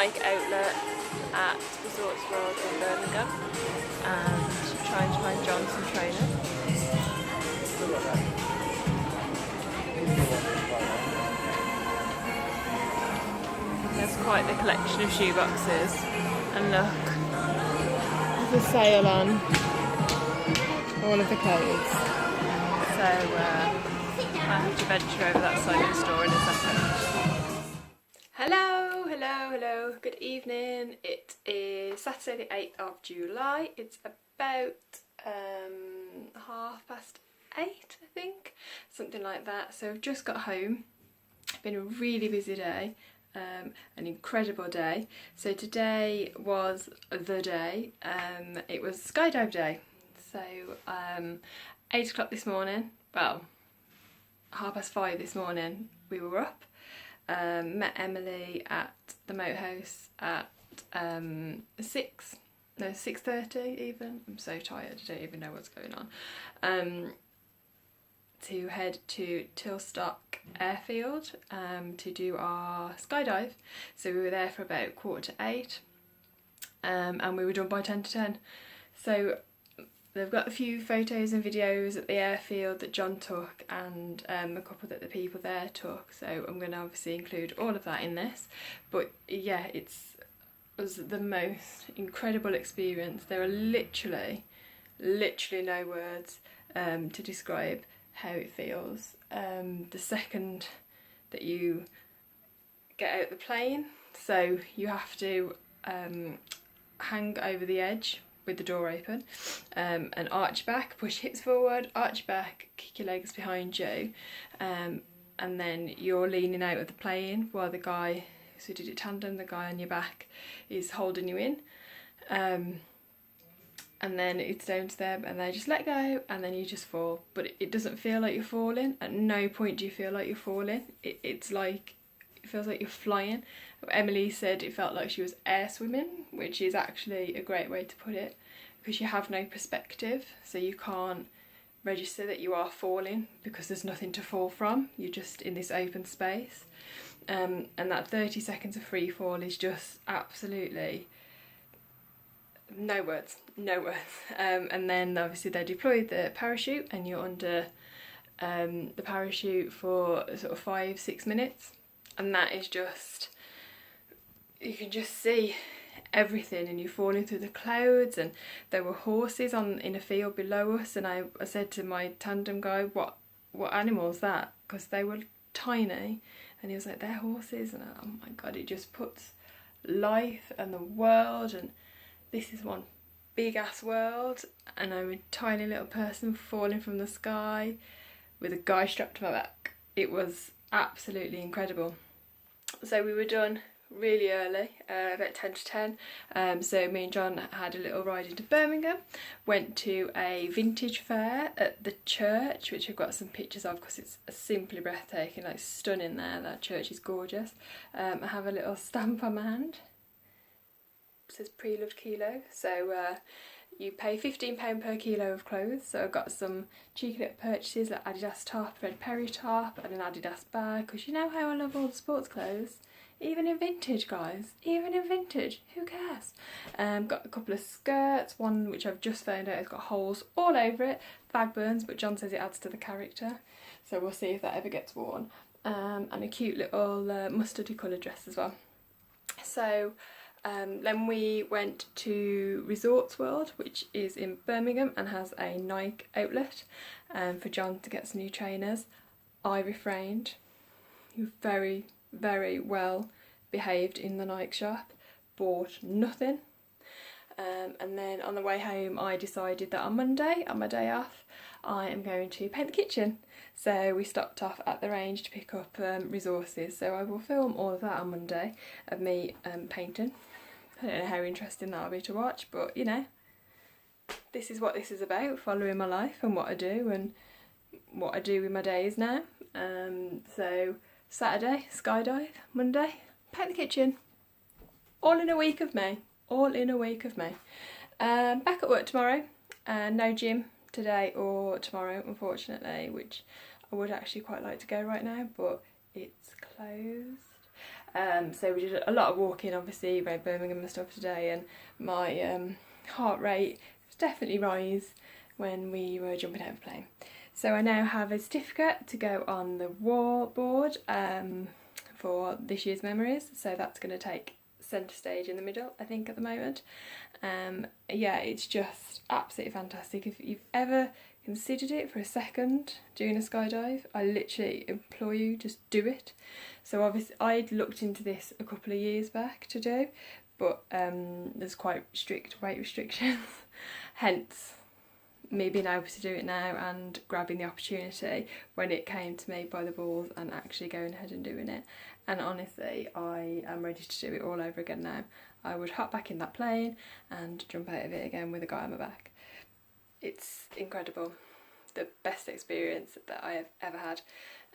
Nike outlet at Resorts World in Birmingham and trying to find John some trainers. There's quite the collection of shoe boxes, and look, there's a sale on all of the clothes. So I have to venture over that side of the store in a second. Hello, good evening. It is Saturday the 8th of July. It's about 8:30, I think, something like that. So I've just got home. It's been a really busy day, an incredible day. So today was the day. It was skydive day. So 8 o'clock this morning, well, 5:30 this morning, we were up. Met Emily at the moat house at 6:30 even. I'm so tired, I don't even know what's going on. To head to Tilstock Airfield to do our skydive. So we were there for about 7:45 and we were done by 10:50. So they've got a few photos and videos at the airfield that John took and a couple that the people there took, so I'm going to obviously include all of that in this. But yeah, it was the most incredible experience. There are literally no words to describe how it feels. The second that you get out the plane, so you have to hang over the edge with the door open, and arch back, push hips forward, arch back, kick your legs behind you, and then you're leaning out of the plane while the guy, so we did it tandem, the guy on your back is holding you in, and then it's down to them and they just let go and then you just fall. But it doesn't feel like you're falling. At no point do you feel like you're falling. It's like, it feels like you're flying. Emily said it felt like she was air swimming, which is actually a great way to put it, because you have no perspective, so you can't register that you are falling because there's nothing to fall from. You're just in this open space, and that 30 seconds of free fall is just absolutely no words. And then obviously they deployed the parachute and you're under the parachute for sort of 5-6 minutes, and that is just, you can just see everything and you're falling through the clouds. And there were horses in a field below us, and I said to my tandem guy, what animal's that, because they were tiny, and he was like, they're horses. And oh my god, it just puts life and the world, and this is one big ass world and I'm a tiny little person falling from the sky with a guy strapped to my back. It was absolutely incredible. So we were done really early, about 10:50. So me and John had a little ride into Birmingham, went to a vintage fair at the church, which I've got some pictures of because it's simply breathtaking, like stunning there. That church is gorgeous. I have a little stamp on my hand. It says pre-loved kilo. So you pay £15 per kilo of clothes. So I got some cheeky little purchases, like Adidas top, Red Perry top, and an Adidas bag, because you know how I love all the sports clothes. Even in vintage, guys, even in vintage, who cares? Got a couple of skirts, one which I've just found out has got holes all over it, bag burns, but John says it adds to the character, so we'll see if that ever gets worn. And a cute little mustardy coloured dress as well. So then we went to Resorts World, which is in Birmingham and has a Nike outlet, for John to get some new trainers. I refrained. He was very well behaved in the Nike shop, bought nothing. And then on the way home I decided that on Monday, on my day off, I am going to paint the kitchen. So we stopped off at the range to pick up resources, so I will film all of that on Monday of me painting. I don't know how interesting that'll be to watch, but you know, this is what this is about, following my life and what I do and what I do with my days now. So Saturday, skydive, Monday, paint the kitchen. All in a week of May. All in a week of May. Back at work tomorrow. No gym today or tomorrow, unfortunately, which I would actually quite like to go right now, but it's closed. So we did a lot of walking, obviously, around Birmingham and stuff today, and my heart rate was definitely rise when we were jumping out of a plane. So I now have a certificate to go on the wall board for this year's memories, so that's going to take centre stage in the middle, I think, at the moment. Yeah, it's just absolutely fantastic. If you've ever considered it for a second, doing a skydive, I literally implore you, just do it. So obviously I'd looked into this a couple of years back to do, but there's quite strict weight restrictions, hence me being able to do it now and grabbing the opportunity when it came to me by the balls and actually going ahead and doing it. And honestly, I am ready to do it all over again now. I would hop back in that plane and jump out of it again with a guy on my back. It's incredible. The best experience that I have ever had.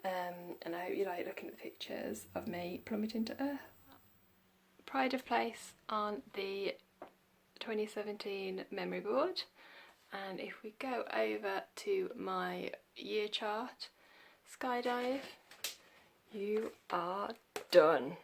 And I hope you like looking at the pictures of me plummeting to earth. Pride of place on the 2017 memory board. And if we go over to my year chart, skydive, you are done.